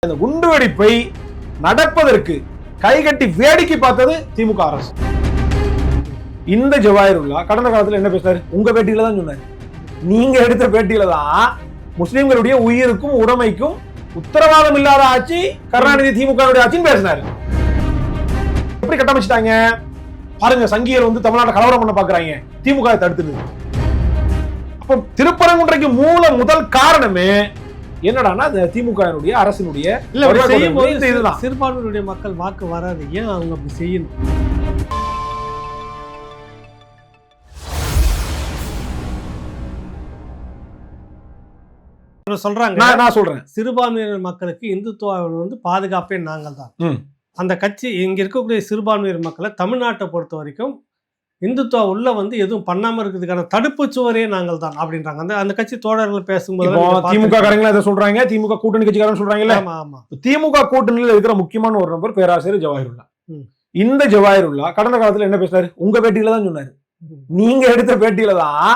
இந்த குண்டுவெடிப்பை நடப்பதற்கு கைகட்டி வேடிக்கை பார்த்தது திமுக அரசு. இந்த ஜவாஹிருல்லா கடந்த காலத்துல என்ன பேசினாரு? உங்க பேட்டியில தான் சொன்னாரு. நீங்க எடுத்த பேட்டியில தான் முஸ்லிம்களுடைய உயிருக்கும் உடைமைக்கும் உத்தரவாதம் இல்லாத ஆட்சி கருணாநிதி திமுக ஆட்சின்னு பேசினாரு. எப்படி கட்டமைச்சிட்டாங்க பாருங்க. சங்கியர் வந்து தமிழ்நாட்டை கலவரம் பண்ண பாக்குறாங்க, திமுக தடுத்துது. அப்ப திருப்பரங்குன்றைக்கு முதல் காரணமே என்னடான்னா திமுக அரசினுடைய இதுதான். சிறுபான்மையினுடைய மக்கள் வாக்கு வராது, ஏன் அவங்க அப்படி செய்யணும்? சொல்றாங்க, நான் சொல்றேன், சிறுபான்மையினர் மக்களுக்கு இந்துத்துவ வந்து பாதுகாப்பே நாங்கள் தான். அந்த கட்சி இங்க இருக்கக்கூடிய சிறுபான்மையினர் மக்களை தமிழ்நாட்டை பொறுத்த வரைக்கும் இந்துத்துவா உள்ள வந்து எதுவும் பண்ணாம இருக்கிறதுக்கான தடுப்பு சுவரே நாங்கள் தான் அப்படின்றாங்க. அந்த கட்சி தோழர்கள் பேசும்போது திமுக காரங்க அதை சொல்றாங்க, திமுக கூட்டணி கட்சிக்காரங்க சொல்றாங்கல்ல. திமுக கூட்டணியில் இருக்கிற முக்கியமான ஒரு நபர் பேராசிரியர் ஜவாஹிருல்லா. இந்த ஜவாஹிருல்லா கடந்த காலத்துல என்ன பேசினாரு? உங்க பேட்டியில தான் சொன்னாரு. நீங்க எடுத்த பேட்டியில தான்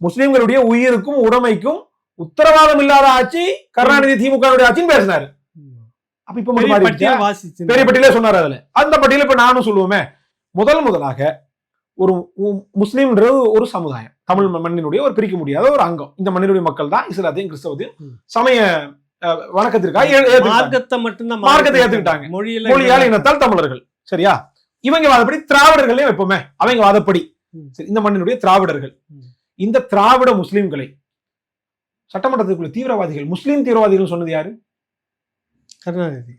முஸ்லிம்களுடைய உயிருக்கும் உடைமைக்கும் உத்தரவாதம் இல்லாத ஆட்சி கருணாநிதி திமுக ஆட்சின்னு பேசினாரு. அப்ப இப்ப பெரிய பட்டியலே சொன்னாரு. அதுல அந்த பட்டியல இப்ப நானும் சொல்லுவோமே, முதலாக ஒரு முஸ்லீம்ன்றது ஒரு சமுதாயம், தமிழ் மண்ணினுடைய ஒரு பிரிக்க முடியாத ஒரு அங்கம். இந்த மண்ணினுடைய மக்கள் தான் இஸ்லாத்தையும் கிறிஸ்தவத்தையும் சமய வணக்கத்திற்காக மார்க்கத்தை ஏத்துக்கிட்டாங்க. மொழியால் இனத்தால் தமிழர்கள், சரியா? இவங்க வாதப்படி திராவிடர்களே வைப்போமே, அவங்க வாதப்படி இந்த மண்ணினுடைய திராவிடர்கள். இந்த திராவிட முஸ்லிம்களை சட்டமன்றத்துக்குள்ள தீவிரவாதிகள், முஸ்லீம் தீவிரவாதிகள் சொன்னது யாரு? கருணாநிதி.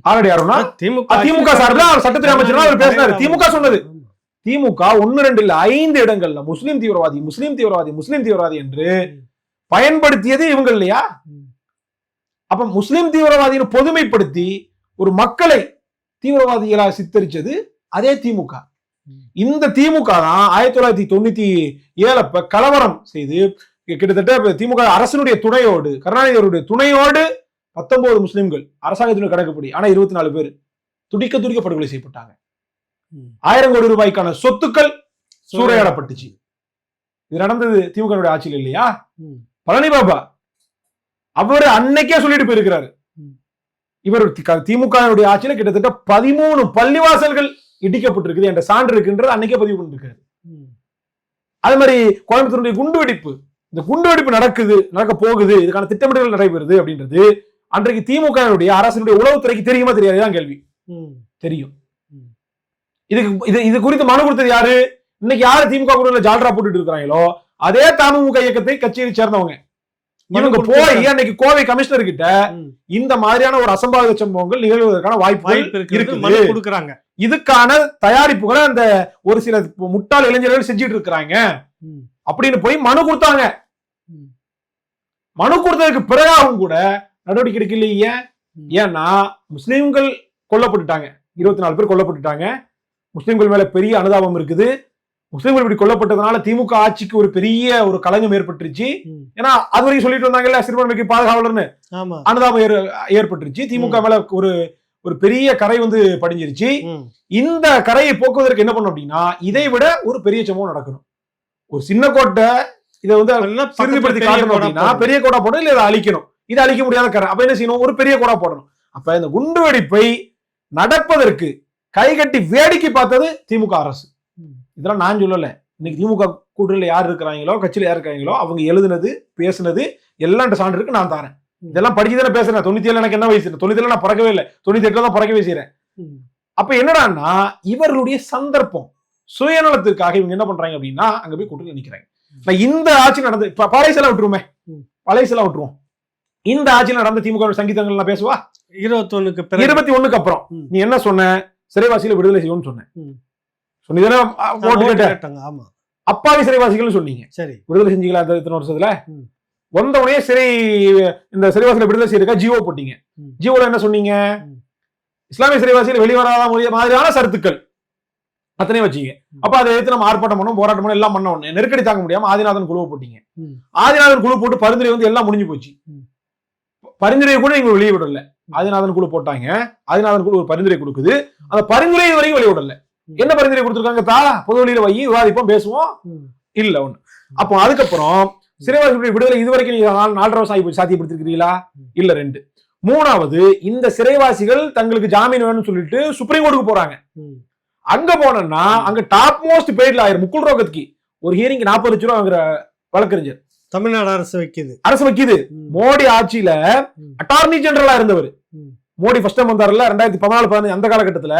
ஆலடி அருணா. திமுக சார்பில் சட்டத்துறை அமைச்சர் அவர் பேசினாரு. திமுக சொன்னது. திமுக 1, 2 இல்ல 5 இடங்கள்ல முஸ்லீம் தீவிரவாதி என்று பயன்படுத்தியது இவங்க இல்லையா? அப்ப முஸ்லீம் தீவிரவாதின்னு பொதுமைப்படுத்தி ஒரு மக்களை தீவிரவாதிகளா சித்தரிச்சது அதே திமுக. இந்த திமுக தான் 1997 கலவரம் செய்து கிட்டத்தட்ட திமுக அரசனுடைய துணையோடு, கருணாநிதியுடைய துணையோடு 19 முஸ்லிம்கள் அரசாங்கத்தினுடைய கணக்குப்படி, ஆனா 24 பேர் துடிக்க படுகொலை செய்யப்பட்டாங்க. 1000 கோடி ரூபாய்க்கான சொத்துக்கள் சூறையாடப்பட்டுச்சு. இது நடந்தது திமுக ஆட்சியில் இல்லையா? பழனி பாபா அவர் அன்னைக்கே சொல்லிட்டு போயிருக்கிறாரு. இவர் திமுக ஆட்சியில கிட்டத்தட்ட 13 பள்ளிவாசல்கள் இடிக்கப்பட்டிருக்குது என்ற சான்று இருக்குன்றது அன்னைக்கே பதிவு பண்ணிருக்காரு. அது மாதிரி கோயம்புத்தூருடைய குண்டுவெடிப்பு, இந்த குண்டுவெடிப்பு நடக்க போகுது, இதுக்கான திட்டமிடல் நடைபெறுது அப்படின்றது அன்றைக்கு திமுக அரசினுடைய உளவுத்துறைக்கு தெரியுமா தெரியாதுதான் கேள்வி. தெரியும். இது குறித்து மனு கொடுத்தது யாரு? இன்னைக்கு யாரு திமுக கூட ஜால்ரா போட்டுட்டு இருக்கிறாங்களோ அதே தமுக இயக்கத்தை கட்சியை சேர்ந்தவங்க. இவங்க போய் அன்னைக்கு கோவை கமிஷனர் கிட்ட இந்த மாதிரியான ஒரு அசம்பாவித சம்பவங்கள் நிகழ்வதற்கான வாய்ப்பு கொடுக்கறாங்க. இதுக்கான தயாரிப்புகளை அந்த ஒரு சில முட்டாள் இளைஞர்கள் செஞ்சிட்டு இருக்கிறாங்க அப்படின்னு போய் மனு கொடுத்தாங்க. மனு கொடுத்ததுக்கு பிறகாகவும் கூட நடவடிக்கை எடுக்கலையே. ஏன்னா முஸ்லிம்கள் கொல்லப்பட்டுட்டாங்க, 24 பேர் கொல்லப்பட்டுட்டாங்க. முஸ்லிம்கள் மேல பெரிய அனுதாபம் இருக்குது. முஸ்லிம்கள் இப்படி கொல்லப்பட்டதுனால திமுக ஆட்சிக்கு ஒரு பெரிய ஒரு களங்கம் ஏற்பட்டுருச்சு. ஏன்னா அது வரைக்கும் சொல்லிட்டு வந்தாங்கல்ல, சிறுபான்மைக்கு பாதுகாவலர்னு அனுதாபம் ஏற்பட்டுருச்சு. திமுக மேல ஒரு பெரிய கரை வந்து படிஞ்சிருச்சு. இந்த கரையை போக்குவதற்கு என்ன பண்ணும் அப்படின்னா, இதை விட ஒரு பெரிய சம்பவம் நடக்கணும். ஒரு சின்ன கோட்டை இதை வந்து சிறுதிப்படுத்தி காட்டணும் அப்படின்னா பெரிய கோட்டா போடணும், இல்ல இதை அழிக்கணும். இதை அழிக்க முடியாத கரை. அப்ப என்ன செய்யணும்? ஒரு பெரிய கோடா போடணும். அப்ப இந்த குண்டுவெடிப்பை நடப்பதற்கு கைகட்டி வேடிக்கை பார்த்தது திமுக அரசு. இதெல்லாம் நான் சொல்லல. இன்னைக்கு திமுக கூட்டணியில யார் இருக்கிறாங்களோ, கட்சியில யார் இருக்காங்களோ, அவங்க எழுதுனது பேசுனது எல்லாம் சான்று இருக்கு, நான் தாரேன். இதெல்லாம் படிச்சுதானே பேசுறேன். 97 எனக்கு என்ன வயசு? 97 நான் பிறக்கவே இல்லை, 98 தான் பிறக்கவே செய்யறேன். அப்ப என்னடான்னா இவர்களுடைய சந்தர்ப்பம் சுயநலத்திற்காக இவங்க என்ன பண்றாங்க அப்படின்னா அங்க போய் கூட்டணியில் நிக்கிறாங்க. இந்த ஆட்சி நடந்து பழையசெல்லாம் விட்டுருவோம். இந்த ஆட்சியில் நடந்த திமுக சங்கீதங்கள் நான் பேசுவா? 21 அப்புறம் நீ என்ன சொன்ன? சிறைவாசிகளை விடுதலை செய்யணும்னு சொன்னேன். அப்பாவி சிறைவாசிகள் சொன்னீங்க. சரி, விடுதலை செஞ்சீங்களா? இத்தனை வருஷத்துல வந்த உடனே இந்த சிறைவாசிகளை விடுதலை செய்யறதுக்கா ஜியோ போட்டீங்க. ஜியோல என்ன சொன்னீங்க? இஸ்லாமிய சிறைவாசிகள் வெளிவராத மாதிரியான சருத்துக்கள் அத்தனை வச்சீங்க. அப்ப அதை எடுத்து நம்ம ஆர்ப்பாட்டம் பண்ணோம், போராட்டம் பண்ணோம், எல்லாம் பண்ணோம். நெருக்கடி தாங்க முடியாம ஆதிநாதன் குழுவை போட்டீங்க. ஆதிநாதன் குழு போட்டு பரிந்துரை வந்து எல்லாம் முடிஞ்சு போச்சு. பரிந்துரையை கூட நீங்க வெளியே விடல. ஆதிநாதன் குழு போட்டாங்க. ஆதிநாதன் குழு ஒரு பரிந்துரை கொடுக்குது. அந்த பரிந்துரை வரைக்கும் வெளியே விடல. என்ன பரிந்துரை கொடுத்திருக்காங்க? பொது வழியில வை, விவாதிப்போம், பேசுவோம். இல்ல ஒண்ணு. அப்போ அதுக்கப்புறம் சிறைவாசிகளுடைய விடுதலை இதுவரைக்கும் நீங்க 4.5 வருஷம் ஆகி சாத்தியப்படுத்திருக்கிறீங்களா? இல்ல. 2. 3வது, இந்த சிறைவாசிகள் தங்களுக்கு ஜாமீன் வேணும்னு சொல்லிட்டு சுப்ரீம் கோர்ட்டுக்கு போறாங்க. அங்க போனா அங்க top most paid lawyer Mukul Rohatgi ஒரு ஹியரிங் 40 லட்சம் ரூபாய் வாங்குற வழக்கறிஞர் தமிழ்நாடு அரசு வைக்குது. மோடி ஆட்சியில அட்டார்னி ஜெனரலா இருந்தவர். மோடி ஃபர்ஸ்ட் டைம் வந்தாருல 2014-15 அந்த காலகட்டத்துல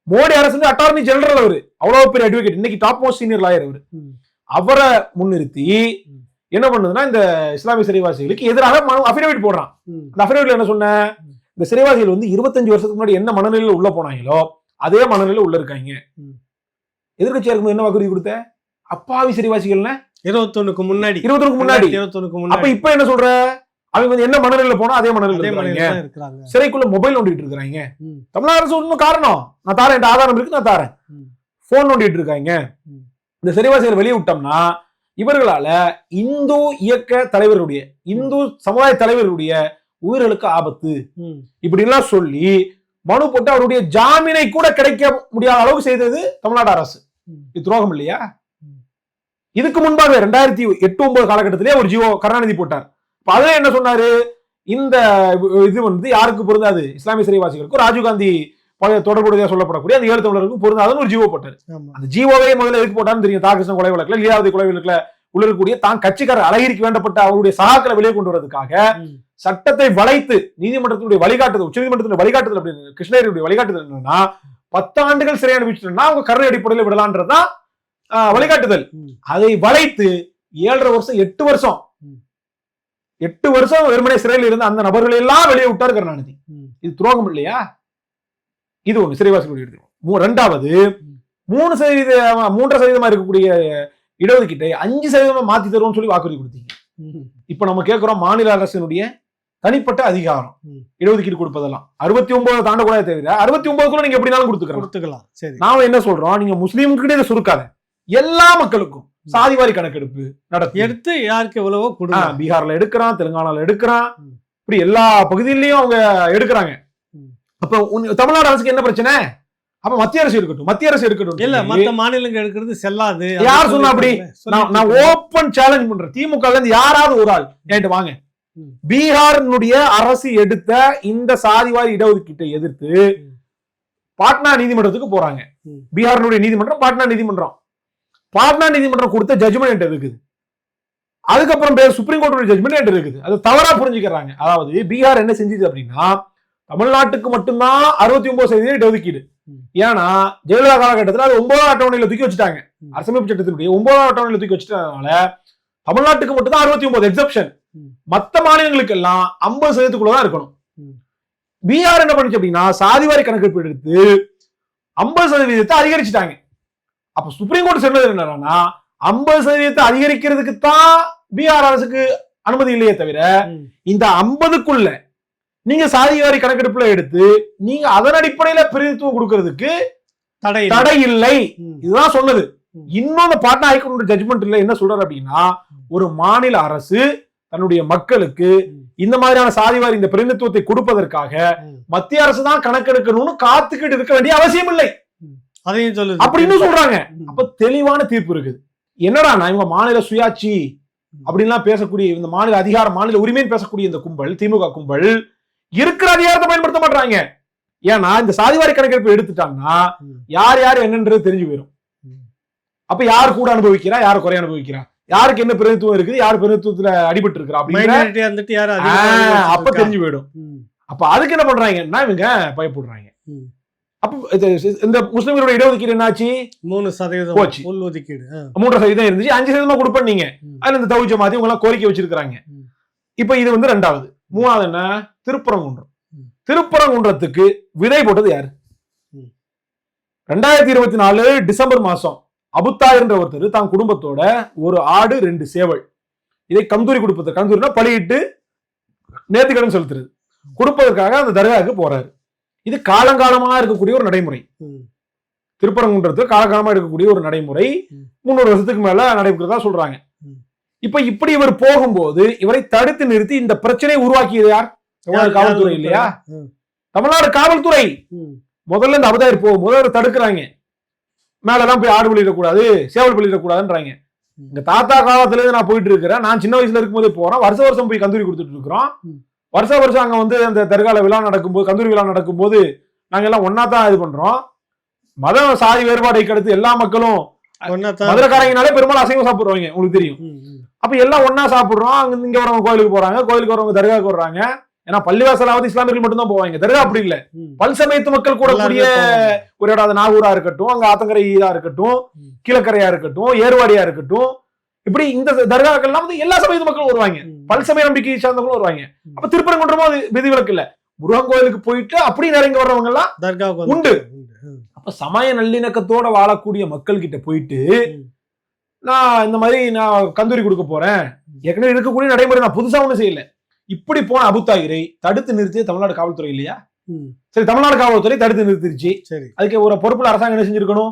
மோடி அரசு அட்டார்னி ஜெனரல் அவரு. அவ்வளவு பெரிய அட்வொகேட், இன்னைக்கு டாப் மோஸ்ட் சீனியர் லாயர் அவரு. அவரை முன்னிறுத்தி என்ன பண்ணுதுன்னா இந்த இஸ்லாமிய சிறைவாசிகளுக்கு எதிராக அபிடவிட் போடுறான். அந்த அபிடவிட்ல என்ன சொன்ன, இந்த சிறைவாசிகள் வந்து 25 வருஷத்துக்கு முன்னாடி என்ன மனநிலையில உள்ள போனாங்களோ அதே மனநிலையில உள்ள இருக்காங்க. எதிர்கட்சியா இருக்கும்போது என்ன வாக்குறுதி கொடுத்த? அப்பாவி சிறைவாசிகள் 21க்கு முன்னாடி. அப்ப இப்ப என்ன சொல்ற, அவங்க வந்து என்ன மனநிலையில போனா அதே மனநிலையில இருக்காங்க. சிறைக்குள்ள மொபைல் நோண்டிட்டு இருக்காங்க. தமிழ்நாடு அரசு ஒன்னும் காரணம், நான் தாரேன், என் ஆதாரம் இருக்கு, நான் தாரேன். போன் நோண்டிட்டு இருக்காங்க. இந்த சிறைவாசிகள் வெளியே விட்டோம்னா இவர்களால இந்து இயக்க தலைவருடைய, இந்து சமுதாய தலைவருடைய உயிர்களுக்கு ஆபத்து இப்படி எல்லாம் சொல்லி மனு போட்டு அவருடைய ஜாமீனை கூட கிடைக்க முடியாத அளவுக்கு செய்தது தமிழ்நாடு அரசு. இது துரோகம் இல்லையா? இதுக்கு முன்பாக 2008-9 காலகட்டத்திலே ஒரு ஜியோ கருணாநிதி போட்டார். அதுல என்ன சொன்னாரு, இந்த இது வந்து யாருக்கு பொருந்தாது, இஸ்லாமிய சிறைவாசிகளுக்கும் ராஜீவ்காந்தி தொடர்புடைய சொல்லப்படக்கூடிய அந்த 7 தமிழருக்கும் பொருந்தாதுன்னு ஒரு ஜியோ போட்டாரு. அந்த ஜியோவே முதல்ல எதுக்கு போட்டான்னு தெரியும். தாகிருஷ்ணன் கொலை வழக்குல, லீலாவதி கொலை வழக்குல உள்ளக்கூடிய தான் கட்சிக்காரர் அழகிரிக்கு வேண்டப்பட்ட அவருடைய சகாக்களை வெளியே கொண்டு வரதுக்காக சட்டத்தை வளைத்து நீதிமன்றத்தினுடைய வழிகாட்டுதல், உச்ச நீதிமன்றத்தினுடைய வழிகாட்டுதல் அப்படின்னு கிருஷ்ணகிரியுடைய வழிகாட்டுதல் என்னன்னா 10 ஆண்டுகள் சிறை அனுப்பிச்சுட்டா அவங்க கருணை அடிப்படையில் விடலான்றதுதான் வழிகாட்டுதல். அதை வளைத்து 7.5 வருஷம் 8 வருஷம் வெறுமனே சிறையில் இருந்த அந்த நபர்களை எல்லாம் வெளியே விட்டார் கருணாநிதி. இது துரோகம் இல்லையா? இது ஒண்ணு சிறைவாசிகளுடைய எடுத்துக்கணும். 2வது 3% இருக்கக்கூடிய இடஒதுக்கீட்டை 5% மாத்தி தருவோம்னு சொல்லி வாக்குறுதி கொடுத்தீங்க. இப்ப நம்ம கேட்கிறோம், மாநில அரசினுடைய தனிப்பட்ட அதிகாரம் இடஒதுக்கீடு கொடுப்பதெல்லாம் 69 தாண்டக்கூடாது தவிர 69 நீங்க எப்படினாலும் கொடுத்துக்கலாம். நாம என்ன சொல்றோம், நீங்க முஸ்லீமுக்கு இதை சுருக்காத, எல்லா மக்களுக்கும் சாதிவாரி கணக்கெடுப்பு எடுத்து யாருக்கு எவ்வளவோ கொடுங்க. பீகார்ல எடுக்கிறான், தெலுங்கானால எடுக்கிறான், இப்படி எல்லா பகுதியிலையும் அவங்க எடுக்கிறாங்க. அப்ப தமிழ்நாடு அரசுக்கு என்ன பிரச்சனை? அப்ப மத்திய அரசு எடுக்கட்டும். இல்ல மத்த மாநிலங்கள் எடுக்கிறது செல்லாது. யார் சொன்னா அப்படி? நான் ஓபன் சேலஞ்ச் பண்றேன். திமுக இருந்து யாராவது ஒரு ஆள் என்கிட்ட வாங்க, பீகாரினுடைய அரசு எடுத்த இந்த சாதிவாரி இடஒதுக்கீட்டை எதிர்த்து பாட்னா நீதிமன்றத்துக்கு போறாங்க. பீகாரினுடைய நீதிமன்றம் பாட்னா நீதிமன்றம் கொடுத்த ஜட்ஜ்மெண்ட் இருக்குது. அதுக்கப்புறம் சுப்ரீம் கோர்ட்டுடைய ஜட்ஜ்மெண்ட் இருக்குது. அது தவறா புரிஞ்சுக்கிறாங்க. அதாவது பீகார் என்ன செஞ்சது அப்படின்னா, தமிழ்நாட்டுக்கு மட்டும்தான் 69% இடஒதுக்கீடு. ஏன்னா ஜெயலலிதா காலகட்டத்தில் அது 9ஆம் அட்டவணையில தூக்கி வச்சுட்டாங்க. அரசமைப்பு சட்டத்தினுடைய 9ஆம் அட்டவணையில தூக்கி வச்சுட்டதுனால தமிழ்நாட்டுக்கு மட்டும் தான் 69 எக்ஸப்ஷன். மத்த மாநிலங்களுக்கு எல்லாம் 50%க்குள்ளதான் இருக்கணும். பீகார் என்ன பண்ணுச்சு அப்படின்னா, சாதிவாரி கணக்கெடுப்பு எடுத்து 50% அதிகரிச்சுட்டாங்க. அப்ப சுப்ரீம் கோர்ட் சொன்னது என்னன்னா, 50% அதிகரிக்கிறதுக்கு தான் பீகார் அரசுக்கு அனுமதி இல்லையே தவிர இந்த 50க்குள்ள நீங்க சாதிவாரி கணக்கெடுப்புல எடுத்து நீங்க அதன் அடிப்படையில பிரதிநிதித்துவம் கொடுக்கிறதுக்கு தடை இல்லை. இதுதான் சொன்னது. இன்னொன்னு பாட்னா ஹைகோர்ட் ஜட்ஜ்மெண்ட்ல என்ன சொல்றாரு அப்படின்னா, ஒரு மாநில அரசு தன்னுடைய மக்களுக்கு இந்த மாதிரியான சாதிவாரி இந்த பிரதிநிதித்துவத்தை கொடுப்பதற்காக மத்திய அரசு தான் கணக்கெடுக்கணும்னு காத்துக்கிட்டு இருக்க வேண்டிய அவசியம் இல்லை அதையும் சொல்லுது அப்படின்னு சொல்றாங்க. அப்ப தெளிவான தீர்ப்பு இருக்குது. என்னடா இவங்க மாநில சுயாட்சி அப்படின்லாம் பேசக்கூடிய இந்த மாநில அதிகாரம், மாநில உரிமைன்னு பேசக்கூடிய இந்த கும்பல், திமுக கும்பல் இருக்கிற அதிகாரத்தை பயன்படுத்த மாட்டாங்க. ஏன்னா இந்த சாதிவாரி கணக்கெடுப்பு எடுத்துட்டாங்கன்னா யார் யார் என்னன்றது தெரிஞ்சு போயிடும். அப்ப யார் கூட அனுபவிக்கிறா, யார் குறை அனுபவிக்கிறா, யாருக்கு என்ன பிரதித்துவம் இருக்குது, யார் பிரதித்துவத்துல அடிபட்டு இருக்கிறா அப்படின்னு அப்ப தெரிஞ்சு போயிடும். அப்ப அதுக்கு என்ன பண்றாங்கன்னா இவங்க பயப்படுறாங்க. அப்ப இந்த முஸ்லிம்களோட இடஒதுக்கீடு என்னாச்சு? 3% போச்சு. உள்ஒதுக்கீடு 3% இருந்துச்சு, 5% கொடுப்பேன் நீங்க. அதுல இந்த தௌஹீத் ஜமாத் இவங்க எல்லாம் கோரிக்கை வச்சிருக்காங்க. இப்ப இது வந்து 2வது. 3வது என்ன? திருப்பரங்குன்றம். திருப்பரங்குன்றத்துக்கு விதை போட்டது யாரு? 2024 டிசம்பர் மாசம் அபுத்தாயர் என்ற ஒருத்தர் தான் குடும்பத்தோட ஒரு ஆடு 2 சேவல் இதை கந்தூரி கொடுப்பது, கந்தூரினா பலியிட்டு நேர்த்திக்கடன் செலுத்துறது கொடுப்பதற்காக அந்த தர்காவுக்கு போறாரு. இது காலங்காலமா இருக்கக்கூடிய ஒரு நடைமுறை. திருப்பரங்குன்றத்துக்கு காலகாலமா இருக்கக்கூடிய ஒரு நடைமுறை 300 வருஷத்துக்கு மேல நடைபெறதா சொல்றாங்க. இப்ப இப்படி இவர் போகும்போது இவரை தடுத்து நிறுத்தி இந்த பிரச்சனையை உருவாக்கியது யார்? காவல்துறை இல்லையா? தமிழ்நாடு காவல்துறை. முதல்ல இந்த அபுதாயர் போகும்போது அவரை தடுக்கிறாங்க. மேலெல்லாம் போய் ஆடு பலியிடக்கூடாது, சேவல் பலியிடக்கூடாதுன்றாங்க. எங்க தாத்தா காலத்துல இருந்து நான் போயிட்டு இருக்கிறேன். நான் சின்ன வயசுல இருக்கும்போதே போறேன். வருஷம் போய் கந்தூரி கொடுத்துட்டு இருக்கிறோம். வருஷம் அங்க வந்து அந்த தர்கால விழா நடக்கும்போது, கந்தூரி விழா நடக்கும்போது நாங்க எல்லாம் ஒன்னா தான் இது பண்றோம். மத சாதி வேறுபாடை அடுத்து எல்லா மக்களும் மதுரக்காரங்கனாலே பெரும்பாலும் அசைவம் சாப்பிடுவாங்க, உங்களுக்கு தெரியும். அப்ப எல்லாம் ஒன்னா சாப்பிடுறோம். அங்க இங்க வரவங்க கோயிலுக்கு போறாங்க, கோயிலுக்கு வரவங்க தர்காவுக்கு வர்றாங்க. ஏன்னா பள்ளிவாசலாவது இஸ்லாமியர்கள் மட்டும் தான் போவாங்க, தர்கா அப்படி இல்ல. பல் சமயத்து மக்கள் கூட கூடிய ஒரு இடம், நாகூரா இருக்கட்டும், அங்க ஆத்தங்கரையா இருக்கட்டும், கீழக்கரையா இருக்கட்டும், ஏர்வாடியா இருக்கட்டும், இப்படி இந்த தர்காக்கள்லாம் வந்து எல்லா சமயத்து மக்களும் வருவாங்க, பல் சமய நம்பிக்கை சார்ந்தவங்களும் வருவாங்க. அப்ப திருப்பரங்குன்றமோ அது விதிவிலக்கு இல்ல. முருகன் கோயிலுக்கு போயிட்டு அப்படி நிறைய வர்றவங்க எல்லாம் தர்காவுக்கு உண்டு. அப்ப சமய நல்லிணக்கத்தோட வாழக்கூடிய மக்கள் கிட்ட போயிட்டு நான் இந்த மாதிரி நான் கந்தூரி கொடுக்க போறேன், ஏற்கனவே இருக்கக்கூடிய நடைமுறை நான் புதுசா ஒண்ணு செய்யல. இப்படி போன அபுத்தாயிரை தடுத்து நிறுத்தி தமிழ்நாடு காவல்துறை இல்லையா? சரி, தமிழ்நாடு காவல்துறை தடுத்து நிறுத்திருச்சு. சரி, அதுக்கு ஒரு பொறுப்புல அரசாங்கம் என்ன செஞ்சிருக்கணும்?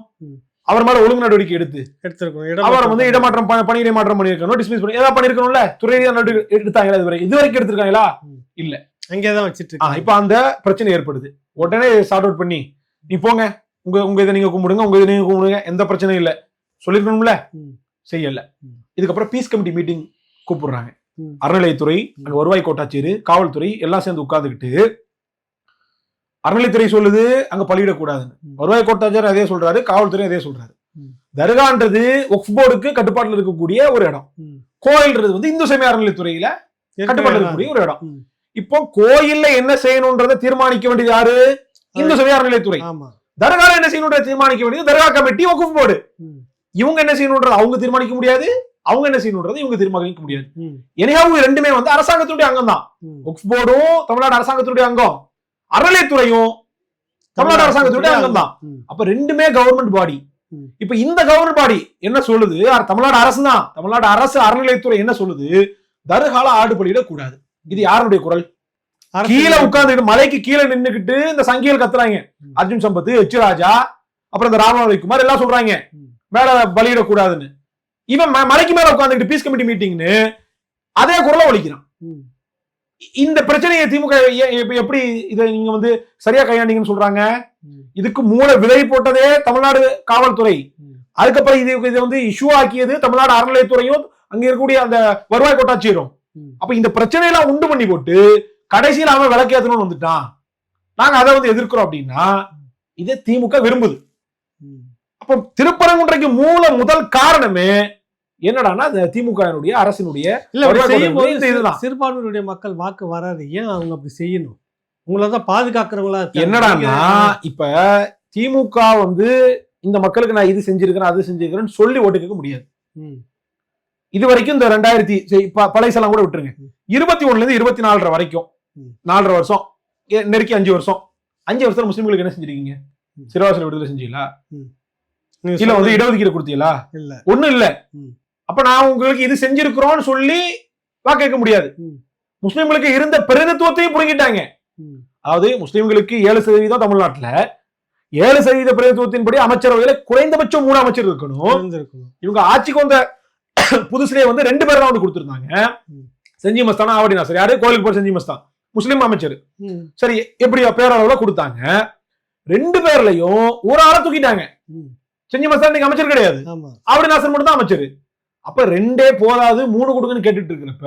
அவர் மேல ஒழுங்கு நடவடிக்கை எடுத்திருக்கணும். அவர் வந்து இடமாற்றம் பணியிடை மாற்றம் பண்ணிருக்கணும், டிஸ்மிஸ் பண்ணி ஏதாவது பண்ணிருக்கணும்ல. துறை நடவடிக்கை எடுத்தாங்களா? இதுவரைக்கும் எடுத்திருக்காங்களா? இல்ல, அங்கேதான் வச்சிட்டு. இப்ப அந்த பிரச்சனை ஏற்படுது. உடனே சார்ட் அவுட் பண்ணி நீ போங்க, உங்க இதை நீங்க கும்பிடுங்க, உங்க இதை நீங்க கும்பிடுங்க, எந்த பிரச்சனையும் இல்ல சொல்லிருக்கணும்ல. செய்யல. இதுக்கப்புறம் பீஸ் கமிட்டி மீட்டிங் கூப்பிடுறாங்க. அறநிலையத்துறை, அங்க வருவாய் கோட்டாட்சியர், காவல்துறை எல்லாம் சேர்ந்து உட்கார்ந்துக்கிட்டு அறநிலையத்துறை சொல்லுது அங்க பலியிடக்கூடாதுன்னு, வருவாய் கோட்டாட்சியர் அதே சொல்றாரு, காவல்துறை அதே சொல்றாரு. தர்கான்றது வக்ஃப் போர்டுக்கு கட்டுப்பாட்டுல இருக்கக்கூடிய ஒரு இடம், கோயில்ன்றது வந்து இந்து சமய அறநிலையத்துறையில கட்டுப்பாட்டுல இருக்கக்கூடிய ஒரு இடம். இப்போ கோயில்ல என்ன செய்யணும்ன்றதை தீர்மானிக்க வேண்டியது யாரு? இந்து சமய அறநிலையத்துறை. தர்கால என்ன செய்யணும்ன்றதை தீர்மானிக்க வேண்டியது தர்கா கமிட்டி, வக்ஃப் போர்டு. இவங்க என்ன செய்யணும்ன்றது அவங்க தீர்மானிக்க முடியாது, அவங்க என்ன செய்யணும்ன்றது இவங்க தீர்மானிக்க முடியாது. எனிஹாவ் ரெண்டுமே வந்து அரசாங்கத்துடைய அங்கம் தான். வக்ஃப் போர்டும் தமிழ்நாடு அரசாங்கத்துடைய அங்கம், அறநிலையத்துறையும் தமிழ்நாடு அரசாங்கத்துடைய அங்கம் தான். அப்ப ரெண்டுமே கவர்மெண்ட் பாடி. இப்ப இந்த கவர்மெண்ட் பாடி என்ன சொல்லுது? தமிழ்நாடு அரசு தான், தமிழ்நாடு அரசு அறநிலையத்துறை என்ன சொல்லுது? தர்கால ஆடு பலியிட கூடாது. இது யாருடைய குரல்? கீழே உட்கார்ந்துட்டு மலைக்கு கீழே நின்னுக்கிட்டு இந்த சங்கிகள் கத்துறாங்க. அர்ஜுன் சம்பத், எச் ராஜா, அப்புறம் இந்த ராமநாதகுமார் எல்லாம் சொல்றாங்க மேல பலியிடக்கூடாதுன்னு. இவன் மலைக்கு மேல உட்கார்ந்துட்டு பீஸ் கமிட்டி மீட்டிங்னு அதே குரலை ஒலிக்கிறான். இந்த பிரச்சனையை திமுக எப்படி இதை நீங்க வந்து சரியா கையாண்டீங்கன்னு சொல்றாங்க? இதுக்கு மூல விலை போட்டதே தமிழ்நாடு காவல்துறை. அதுக்கப்புறம் இதை வந்து இஷ்யூ ஆக்கியது தமிழ்நாடு அறநிலையத்துறையும் அங்க இருக்கக்கூடிய அந்த வருவாய் கோட்டாட்சியரும். அப்ப இந்த பிரச்சனையெல்லாம் உண்டு பண்ணி போட்டு கடைசியில் அவன் விளக்கேற்றணும்னு வந்துட்டான். நாங்க அதை வந்து எதிர்க்கிறோம் அப்படின்னா இதை திமுக விரும்புது. அப்ப திருப்பரங்குன்றைக்கு முதல் காரணமே என்னடான்னா திமுக அரசினுடைய இதுதான். சிறுபான்மையினுடைய மக்கள் வாக்கு வராது, ஏன் அவங்க அப்படி செய்யணும்? உங்களதான் பாதுகாக்கிறவங்களா என்னடான்னா இப்ப திமுக வந்து இந்த மக்களுக்கு நான் இது செஞ்சிருக்கிறேன் அது செஞ்சிருக்கிறேன்னு சொல்லி ஓட்டு கேட்க முடியாது. இது வரைக்கும் இந்த 2000 பழைசெல்லாம் கூட விட்டுருங்க, 21 இருந்து 24 வரைக்கும் 4.5 வருஷம் நெருக்கி 5 வருஷம் 5 வருஷம் முஸ்லிம்களுக்கு என்ன செஞ்சிருக்கீங்க? சிறுவாசல் விடுதலை செஞ்சீங்களா? இல்ல வந்து இடஒதுக்கீடு கொடுத்தீங்களா? இல்ல, ஒண்ணும் இல்ல. அப்ப நான் உங்களுக்கு இது செஞ்சிருக்கிறோம்னு சொல்லி வாக்கு கேட்க முடியாது. முஸ்லிம்களுக்கு இருந்த பிரதிநிதித்துவத்தையும் புடுங்கிட்டாங்க. அதாவது முஸ்லிம்களுக்கு 7% தமிழ்நாட்டுல 7% பிரதிநிதித்துவத்தின்படி அமைச்சரவையில குறைந்தபட்சம் 3 அமைச்சர் இருக்கணும். இவங்க ஆட்சிக்கு வந்த புதுசுலேயே வந்து 2 பேர் தான் வந்து கொடுத்திருந்தாங்க. செஞ்சி மஸ்தானா ஆவடி நாசர், யாரு? கோயிலுக்கு போற செஞ்சி மஸ்தான், முஸ்லிம் அமைச்சர். சரி, எப்படி பேரளவுல கொடுத்தாங்க. 2 பேர்லயும் ஒரு ஆளை தூக்கிட்டாங்க. செஞ்சி மஸ்தான் இன்னைக்கு அமைச்சர் கிடையாது, ஆவடி நாசர் மட்டும் தான் அமைச்சர். அப்ப 2 போதாது 3 கொடுக்குன்னு கேட்டுட்டு இருக்கிறப்ப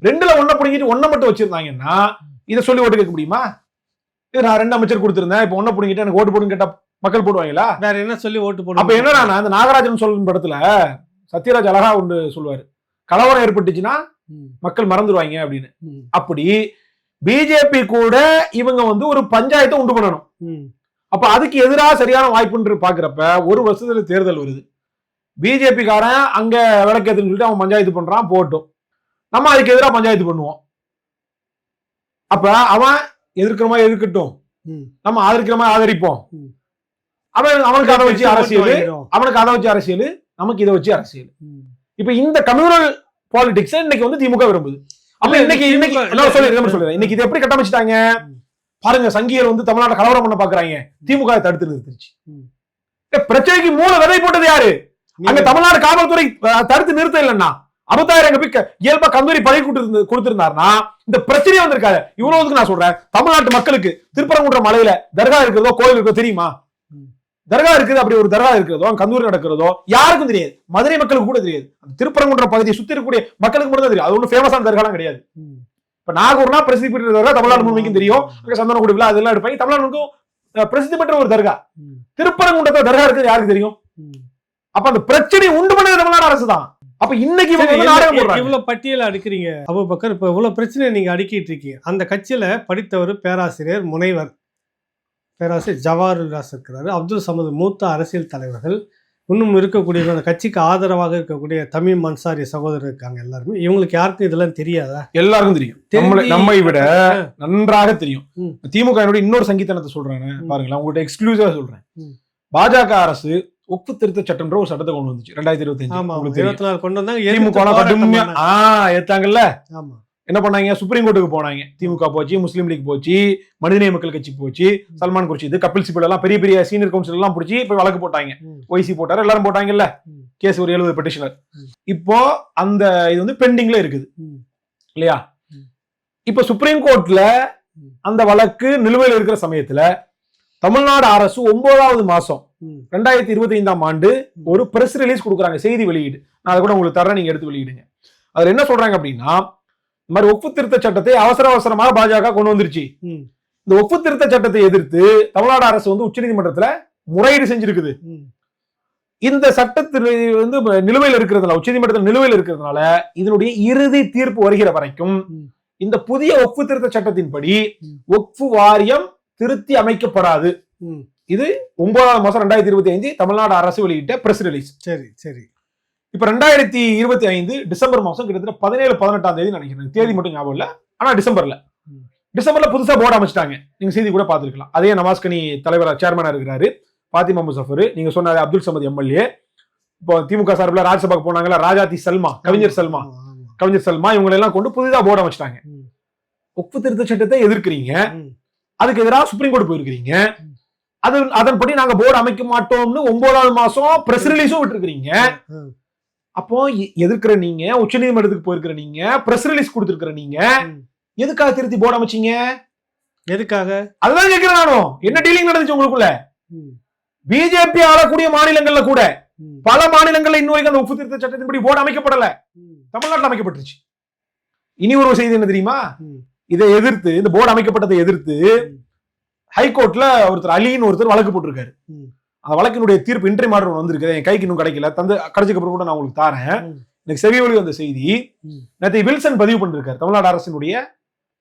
2ல 1 பிடிங்கிட்டு 1 மட்டும் வச்சிருந்தாங்கன்னா இதை சொல்லி ஓட்டு கேட்க முடியுமா? இது நான் 2 அமைச்சர் கொடுத்திருந்தேன், இப்ப 1 பிடிங்கிட்டு எனக்கு ஓட்டு போடுன்னு கேட்டா மக்கள் போடுவாங்களா? வேற என்ன சொல்லி ஓட்டு போடு? அப்ப என்னன்னா அந்த நாகராஜன் சொல்லும் படத்துல சத்யராஜ் அழகா ஒன்று சொல்லுவாரு, கலவரம் ஏற்பட்டுச்சுன்னா மக்கள் மறந்துடுவாங்க அப்படின்னு. அப்படி பிஜேபி கூட இவங்க வந்து ஒரு பஞ்சாயத்தை உண்டு பண்ணணும். அப்ப அதுக்கு எதிராக சரியான வாய்ப்புன்னு பாக்குறப்ப ஒரு வருஷத்துல தேர்தல் வருது. பிஜேபி காரன் அங்க விளக்கேத்துன்னு சொல்லிட்டு அவன் பஞ்சாயத்து பண்றான், போட்டும். நம்ம அதுக்கு எதிராக பஞ்சாயத்து பண்ணுவோம். அப்ப அவன் எதிர்க்கிற மாதிரி எதிர்க்கட்டும், நம்ம ஆதரிக்கிற மாதிரி ஆதரிப்போம். அவனுக்கு அதை வச்சு அரசியல், அவனுக்கு அதை வச்சு அரசியல், நமக்கு இதை வச்சு அரசியல். இப்ப இந்த கம்யூனல் பாலிடிக்ஸ் இன்னைக்கு வந்து திமுக விரும்புது. அப்ப இன்னைக்கு சொல்றேன், இன்னைக்கு இதை எப்படி கட்டமைச்சிட்டாங்க பாருங்க. சங்கியர் வந்து தமிழ்நாட்டை கலவரம் பண்ண பாக்குறாங்க, திமுக தடுத்து நிறுத்திருச்சு. பிரச்சனைக்கு மூல விதை போட்டது யாரு? அங்க தமிழ்நாடு காவல்துறை தடுத்து நிறுத்த இல்லைன்னா அபத்தாயிரம் இயல்பா கந்தூரி பழி கொடுத்திருந்தாருன்னா இந்த பிரச்சனையே வந்திருக்காரு. இவ்வளவுக்கு நான் சொல்றேன், தமிழ்நாட்டு மக்களுக்கு திருப்பரங்குன்ற மலையில தர்கா இருக்கிறதோ கோயில் இருக்கிறதோ தெரியுமா? தர்கா இருக்குது, அப்படி ஒரு தர்கா இருக்கிறதோ கந்தூரி நடக்கிறதோ யாருக்கும் தெரியாது. மதுரை மக்களுக்கு கூட தெரியாது. அந்த திருப்பரங்குன்ற பகுதியை சுத்தி இருக்கக்கூடிய மக்களுக்கு மட்டும் தான் தெரியும். அது ஒன்றும் ஃபேமஸான தர்காலாம் கிடையாது. இப்ப நாகூர்னா பிரசித்தி பெற்ற தர்கா தமிழ்நாடு முழுமைக்கும் தெரியும். சந்தனக்குடி விழா அதெல்லாம் எடுப்பாங்க. தமிழ்நாடுக்கும் பிரசித்தி பெற்ற ஒரு தர்கா. திருப்பரங்குன்றத்தை தர்கா இருக்குது யாருக்கு தெரியும்? அப்ப அந்த பிரச்சனை உண்டு பண்ணது தமிழ்நாடு அரசு தான். அப்ப இன்னைக்கு இவ்வளவு பட்டியல அடுக்கிறீங்க அபூபக்கர், இப்ப இவ்வளவு பிரச்சனை நீங்க அடுக்கிட்டு இருக்கீங்க. அந்த கட்சியில படித்தவர் பேராசிரியர் முனைவர் பேராசிரியர் ஜவாஹர் ராஸ் இருக்கிறாரு, அப்துல் சமது மூத்த அரசியல் தலைவர்கள், இன்னும் இருக்கக்கூடிய அந்த கட்சிக்கு ஆதரவாக இருக்கக்கூடிய தமீம் அன்சாரி சகோதரர் இருக்காங்க. எல்லாருமே இவங்களுக்கு யாருக்கும் இதெல்லாம் தெரியாதா? எல்லாருக்கும் தெரியும். நம்மை விட நன்றாக தெரியும். திமுக இன்னொரு சங்கீதனத்தை சொல்றேன் பாருங்களேன், உங்கள்கிட்ட எக்ஸ்க்ளூசிவா சொல்றேன். பாஜக அரசு ஒப்பு திருத்த சட்டம்ன்ற ஒரு சட்டத்தை கொண்டு வந்துச்சு 2025 கொண்டு வந்தாங்க. ஏத்தாங்கல்ல, என்ன பண்ணாங்க? சுப்ரீம் கோர்ட்டுக்கு போனாங்க. திமுக போச்சு, முஸ்லீம் லீக் போச்சு, மனிதநேய மக்கள் கட்சி போச்சு, சல்மான் குர்ஷித், கபில் சிபல் எல்லாம் பெரிய பெரிய சீனியர் கவுன்சில் எல்லாம் பிடிச்சி இப்ப வழக்கு போட்டாங்க. ஒய்சி போட்டாரு, எல்லாரும் போட்டாங்கல்ல கேஸ், ஒரு 70 பெட்டிஷனர். இப்போ அந்த இது வந்து பெண்டிங்ல இருக்குது இல்லையா? இப்ப சுப்ரீம் கோர்ட்ல அந்த வழக்கு நிலுவையில் இருக்கிற சமயத்துல தமிழ்நாடு அரசு 9வது மாசம் 2025ஆம் ஆண்டு ஒரு பிரஸ் ரிலீஸ் கொடுக்குறாங்க, செய்தி வெளியீடு. நான் அதை கூட உங்களுக்கு தரேன், நீங்க எடுத்து வெளியிடுங்க. அதுல என்ன சொல்றாங்க அப்படின்னா, இந்த மாதிரி ஒப்பு திருத்த சட்டத்தை அவசரமாக பாஜக கொண்டு வந்துருச்சு. இந்த ஒப்பு திருத்த சட்டத்தை எதிர்த்து தமிழ்நாடு அரசு வந்து உச்சநீதிமன்றத்துல முறையீடு செஞ்சிருக்குது. இந்த சட்டத்தில் வந்து நிலுவையில் இருக்கிறதுனால, உச்சநீதிமன்றத்தில் நிலுவையில் இருக்கிறதுனால இதனுடைய இறுதி தீர்ப்பு வருகிற வரைக்கும் இந்த புதிய ஒப்பு திருத்த சட்டத்தின்படி ஒப்பு வாரியம் திருத்தி அமைக்கப்படாது. இது 9வது மாசம் 2025 தமிழ்நாடு அரசு வெளியிட்ட பிரஸ் ரிலீஸ். சரி சரி. இப்ப 2025 டிசம்பர் மாசம் கிட்டத்தட்ட 17-18ஆம் தேதி நினைக்கிறேன், தேதி மட்டும் ஞாபகம் இல்ல. ஆனா டிசம்பர்ல புதுசா போர்டு அமைச்சிட்டாங்க. நீங்க செய்தி கூட பார்த்திருக்கலாம். அதே நவாஸ்கனி தலைவர் சேர்மனா இருக்கிறாரு, பாத்திமா முசஃபர், நீங்க சொன்னாரு அப்துல் சமத் எம்எல்ஏ. இப்போ திமுக சார்பில் ராஜ்யசபாக்கு போனாங்கல்ல, ராஜாதி சல்மா, கவிஞர் சல்மா இவங்களை எல்லாம் கொண்டு புதிதா போர்டு அமைச்சிட்டாங்க. ஒப்பு திருத்த சட்டத்தை எதிர்க்கிறீங்க, அதுக்கு எதிராக சுப்ரீம் கோர்ட் போயிருக்கிறீங்க. அதன்படி நாங்க போர்டு அமைக்க மாட்டோம்னு 9வது மாசம் பிரஸ் ரிலீஸும் விட்டுருக்கீங்க. அப்போ எதிர்க்கிற நீங்க, உச்ச நீதிமன்றத்துக்கு போயிருக்கிற நீங்க, பிரஸ் ரிலீஸ் கொடுத்திருக்கிற நீங்க, எதுக்காக திருத்தி போர்டு அமைச்சீங்க? எதுக்காக? அதுதான் கேட்கிறேன் நானும். என்ன டீலிங் நடந்துச்சு உங்களுக்குள்ள? பிஜேபி ஆளக்கூடிய மாநிலங்கள்ல கூட பல மாநிலங்கள்ல இன்னும் வரைக்கும் அந்த ஒப்பு திருத்த சட்டத்தின்படி போர்டு அமைக்கப்படல. தமிழ்நாட்டில் அமைக்கப்பட்டுருச்சு. இனி ஒரு செய்தி என்ன தெரியுமா? இதை எதிர்த்து, இந்த போர்டு அமைக்கப்பட்டதை எதிர்த்து ஹைகோர்ட்ல ஒருத்தர் அலின்னு ஒருத்தர் வழக்கு போட்டிருக்காரு. அந்த வழக்கினுடைய தீர்ப்பு இன்றைய மாற்றம் வந்திருக்கு, என் கைக்கு இன்னும் கிடைக்கல, கிடைச்சதுக்கு அப்புறம் கூட நான் உங்களுக்கு தாரேன். எனக்கு செவி வழி வந்த செய்தி. நேற்று வில்சன் பதிவு பண்ணிருக்காரு, தமிழ்நாடு அரசினுடைய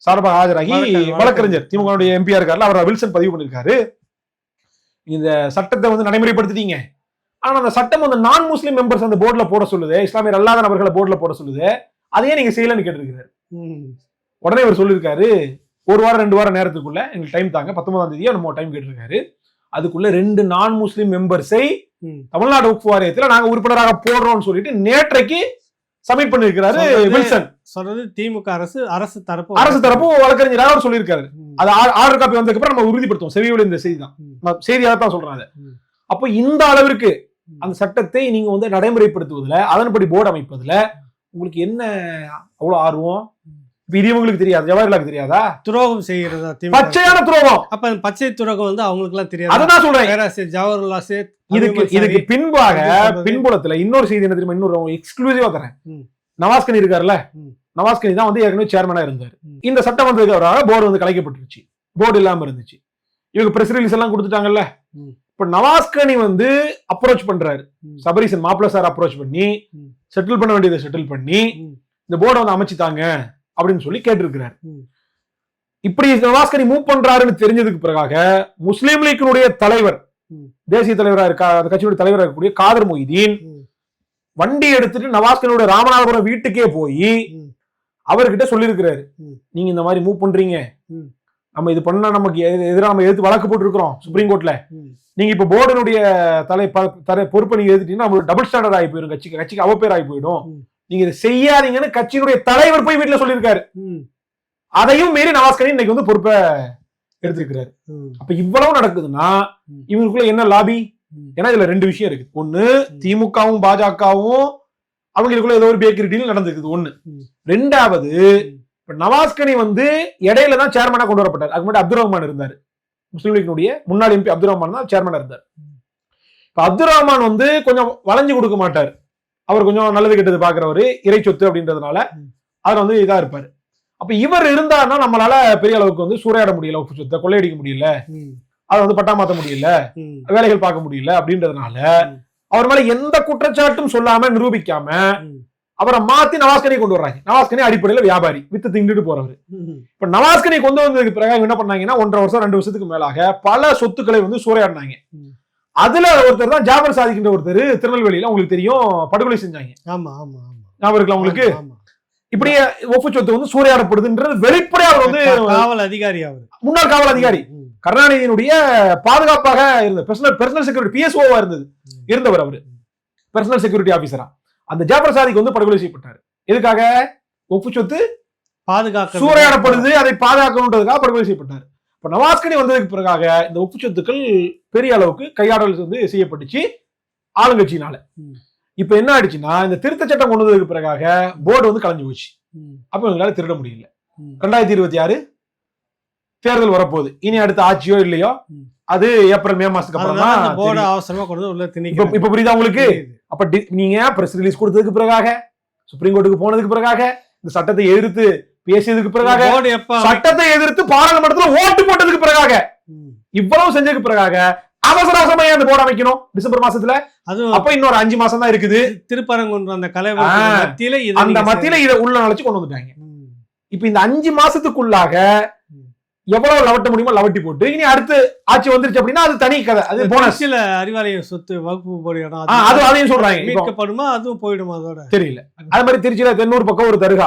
சார்பாக ஆஜராகி வழக்கறிஞர் திமுக எம்பியா இருக்காருல, அவர் வில்சன் பதிவு பண்ணிருக்காரு. இந்த சட்டத்தை வந்து நடைமுறைப்படுத்திட்டீங்க, ஆனா அந்த சட்டம் வந்து நான் முஸ்லீம் மெம்பர்ஸ் அந்த போர்டுல போட சொல்லுது, இஸ்லாமியர் அல்லாத நபர்களை போர்டுல போட சொல்லுது, அதையே நீங்க செய்யலன்னு கேட்டிருக்கிறாரு. உடனே அவர் சொல்லியிருக்காரு, 1 வாரம் 2 வாரம் நேரத்துக்குள்ள எங்களுக்கு டைம் தாங்க, 19ஆம் தேதியா நம்ம டைம் கேட்டிருக்காரு. அதுக்குள்ள 2 நான் முஸ்லீம் மெம்பர்ஸை தமிழ்நாடு வக்ஃப் வாரியத்துல நாங்க உறுப்பினராக போடுறோம்னு சொல்லிட்டு நேற்றைக்கு சப்மிட் பண்ணிருக்கிறாரு வில்சன். சொல்றது திமுக அரசு தரப்பு வழக்கறிஞராக அவர் சொல்லியிருக்காரு. அது ஆர்டர் காப்பி வந்ததுக்கு அப்புறம் நம்ம உறுதிப்படுத்துவோம். செவியோட இந்த செய்தி தான், செய்தியாக தான் சொல்றாங்க. அப்போ இந்த அளவிற்கு அந்த சட்டத்தை நீங்க வந்து நடைமுறைப்படுத்துவதில், அதன்படி போர்டு அமைப்பதுல உங்களுக்கு என்ன அவ்வளவு ஆர்வம்? இவங்களுக்கு தெரியாது, ஜவஹர்லாலுக்கு தெரியாதா? துரோகம் செய்யறதா, பச்சையான துரோகம். அப்ப பச்சை துரோகம் வந்து அவங்களுக்கு எல்லாம் தெரியாது. அதான் சொல்றேன், ஜவஹர்லால். இதுக்கு பின்புலத்துல இன்னொரு செய்தி என்ன தெரியுமா? இன்னொரு எக்ஸ்க்ளூசிவா தரேன். நவாஸ்கனி இருக்காருல்ல, நவாஸ்கனி தான் வந்து ஏற்கனவே சேர்மனா இருந்தாரு. இந்த சட்டம் வந்ததுக்கு அவராக போர்டு வந்து கலைக்கப்பட்டுருச்சு, போர்டு இல்லாம இருந்துச்சு. இவங்க பிரஸ் ரிலீஸ் எல்லாம் கொடுத்துட்டாங்கல்ல. இப்ப நவாஸ்கனி வந்து அப்ரோச் பண்றாரு, சபரீசன் மாப்பிள்ள சார் அப்ரோச் பண்ணி செட்டில் பண்ண வேண்டியதை செட்டில் பண்ணி இந்த போர்டை வந்து அமைச்சுட்டாங்க அப்படின்னு சொல்லி கேட்டிருக்கிறார். இப்படி நவாஸ்கனி மூவ் பண்றாருன்னு தெரிஞ்சதுக்கு பிறகாக முஸ்லீம் லீக்கினுடைய தலைவர், தேசிய தலைவராக இருக்கா, அந்த கட்சியுடைய தலைவராக இருக்கக்கூடிய காதர் மொய்தீன் வண்டி எடுத்துட்டு நவாஸ்கனியோட ராமநாதபுரம் வீட்டுக்கே போய் அவர்கிட்ட சொல்லியிருக்கிறாரு, நீங்க இந்த மாதிரி மூவ் பண்றீங்க, நம்ம இது பண்ணா நமக்கு எதிராக நம்ம எதிர்த்து வழக்கு போட்டு இருக்கிறோம் சுப்ரீம் கோர்ட்ல, நீங்க இப்ப போர்டினுடைய பொறுப்பை நீங்க எதிர்த்தீங்கன்னா நம்ம டபுள் ஸ்டாண்டர்ட் ஆகி போயிடும், கட்சிக்கு அவப்பேர் ஆகி போயிடும், நீங்க இதை செய்யாதீங்கன்னு கட்சியினுடைய தலைவர் போய் வீட்டுல சொல்லியிருக்காரு. அதையும் மீறி நவாஸ்கனி இன்னைக்கு வந்து பொறுப்பை எடுத்திருக்கிறாரு. அப்ப இவ்வளவு நடக்குதுன்னா இவங்களுக்குள்ள என்ன லாபி? ஏன்னா இதுல 2 விஷயம் இருக்கு. ஒண்ணு, திமுகவும் பாஜகவும் அவங்களுக்குள்ள ஏதோ ஒரு பேக்கரி டீல் நடந்திருக்குது ஒண்ணு. 2வது, இப்ப நவாஸ்கனி வந்து இடையில தான் சேர்மனா கொண்டு வரப்பட்டார். அதுக்கு முன்னாடி அப்துல் ரஹ்மான் இருந்தாரு, முஸ்லீம் லீக்கினுடைய முன்னாள் எம்பி அப்துல் ரஹ்மான் தான் சேர்மனா இருந்தார். இப்ப அப்துல் ரஹ்மான் வந்து கொஞ்சம் வளைஞ்சு கொடுக்க மாட்டார். அவர் கொஞ்சம் நல்லது கெட்டது பாக்குறவரு, இறை சொத்து அப்படின்றதுனால அவர் வந்து இதா இருப்பாரு. அப்ப இவர் இருந்தாருன்னா நம்மளால பெரிய அளவுக்கு வந்து சூறையாட முடியல, வக்ஃப் சொத்தை கொள்ளையடிக்க முடியல, அதை வந்து பட்டா மாத்த முடியல, வேலைகள் பார்க்க முடியல அப்படின்றதுனால அவர் மேல எந்த குற்றச்சாட்டும் சொல்லாம நிரூபிக்காம அவரை மாத்தி நவாஸ்கனி கொண்டு வர்றாங்க. நவாஸ்கனி அடிப்படையில வியாபாரி, வித்து திங்கிட்டு போறவர். இப்ப நவாஸ்கனி கொண்டு வந்ததுக்கு பிறகு என்ன பண்ணாங்கன்னா 1.5 வருஷம் 2 வருஷத்துக்கு மேலாக பல சொத்துக்களை வந்து சூறையாடினாங்க. அதுல ஒருத்தர் தான் ஜாபர் சாதிக்கின்ற ஒருத்தர் திருநெல்வேலியில உங்களுக்கு தெரியும் படுகொலை செஞ்சாங்க. ஞாபகம் இருக்குல்ல உங்களுக்கு? இப்படியே வக்ஃப் சொத்து வந்து சூறையாடப்படுதுன்றது வெளிப்படையா அவர் வந்து காவல் அதிகாரி, அவர் முன்னாள் காவல் அதிகாரி, கருணாநிதியினுடைய பாதுகாப்பாக இருந்த பர்சனல் செக்யூரிட்டி பிஎஸ்ஓவா இருந்தவர், அவரு பர்சனல் செக்யூரிட்டி ஆபீசரா. அந்த ஜாபர் சாதிக் வந்து படுகொலை செய்யப்பட்டார். எதுக்காக? வக்ஃப் சொத்து பாதுகாக்க சூறையாடப்படுது, அதை பாதுகாக்கணுன்றதுக்காக படுகொலை செய்யப்பட்டார். இப்ப நவாஸ்கனி வந்ததுக்கு பிறகாக இந்த வக்ஃப் சொத்துக்கள் பெரிய அளவுக்கு கையாடல் வந்து செய்யப்பட்டுச்சு ஆளுங்கட்சியினால. இப்ப என்ன ஆயிடுச்சுன்னா இந்த திருத்த சட்டம் கொண்டு வந்ததுக்கு பிறகாக போர்டு வந்து கலைஞ்சு போச்சு. அப்ப இவங்களால திருட முடியல. 2026 தேர்தல் வரப்போகுது. இனி அடுத்த ஆட்சியோ இல்லையோ அது ஏப்ரல் மே மாசத்துக்கு அப்புறம் தான் போர்டு அவசரமா கொண்டு உள்ள திணிக்க. இப்ப புரியுதா உங்களுக்கு? அப்ப நீங்க பிரஸ் ரிலீஸ் கொடுத்ததுக்கு பிறகாக, சுப்ரீம் கோர்ட்டுக்கு போனதுக்கு பிறகாக, இந்த சட்டத்தை எதிர்த்து பேசியதுக்கு பிறகாக, சட்டத்தை எதிர்த்து பாராளுமன்றத்தில் ஓட்டு போட்டதுக்கு பிறகாக, இவ்வளவு செஞ்சதுக்கு பிறகாக அவசர அவசரமா அந்த போர்டு அமைக்கணும் டிசம்பர் மாசத்துல. அப்ப இன்னொரு 5 மாசம் தான் இருக்குது. திருப்பரங்குன்றம் அந்த கலை மத்தியில இதை உள்ள நுழைச்சு கொண்டு வந்துட்டாங்க. இப்ப இந்த 5 மாசத்துக்குள்ளாக எவ்வளவு லவட்ட முடியுமோ லவட்டி போட்டு இனி அடுத்து ஆட்சி வந்துருச்சு அப்படின்னா அது தனி கதை. அது போனஸ்ல அறிவாலய சொத்து வகுப்பு போடு இடம் அது அதையும் சொல்றாங்க. மீட்கப்படுமா? அதுவும் போயிடுமா? அதோட தெரியல. அது மாதிரி திருச்சியில தென்னூர் பக்கம் ஒரு தர்கா,